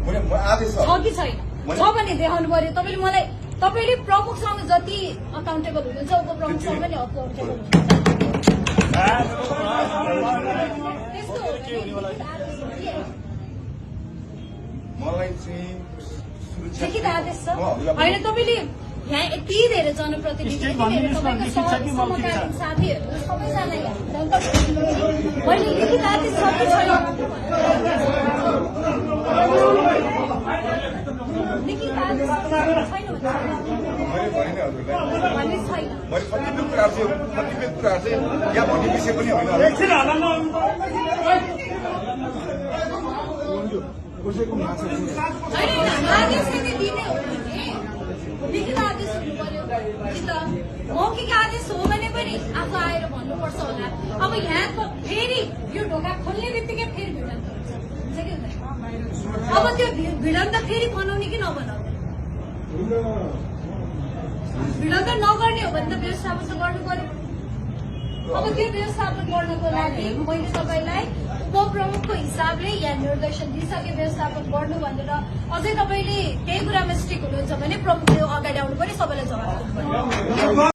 आदेश छ कि छैन छ भने देखाउनु पर्यो। तपाईँले मलाई तपाईँले प्रमुखसँग जति अकाउन्टेबल हुनुहुन्छ उपप्रमुखसँग पनि अकाउन्टेबल हुनुहुन्छ। त्यस्तो हो भने मलाई चाहिँ लिखित आदेश छ होइन। तपाईँले यहाँ यति धेरै जनप्रतिनिधि तपाईँको समकालीन साथीहरू सबैजना मैले लिखित आदेश छ कि छैन लिखित आदेश छैन भने छैन। मैले कतिपय कुरा चाहिँ यहाँ भन्ने विषय पनि होइन। आदेश दिने हो भने लिखित आदेश हुनु पर्यो कि त मौखिक आदेश हो भने पनि आफू आएर भन्नुपर्छ होला। अब यहाँ त फेरि यो ढोका खोल्ने बित्तिकै फेरि भिडन्त हुन्छ कि हुँदैन? अब त्यो भिडन्त फेरि बनाउने कि नबनाउने? भिडन्त नगर्ने हो भने त व्यवस्थापन त गर्नु पर्यो। अब त्यो व्यवस्थापन गर्नको लागि मैले तपाईँलाई उपप्रमुखको हिसाबले यहाँ निर्देशन दिइसके व्यवस्थापन गर्नु भनेर अझै तपाईँले त्यही कुरामा स्ट्रिक हुनुहुन्छ भने प्रमुखले अगाडि आउनु पनि सबैलाई जवाब दिनु पर्यो।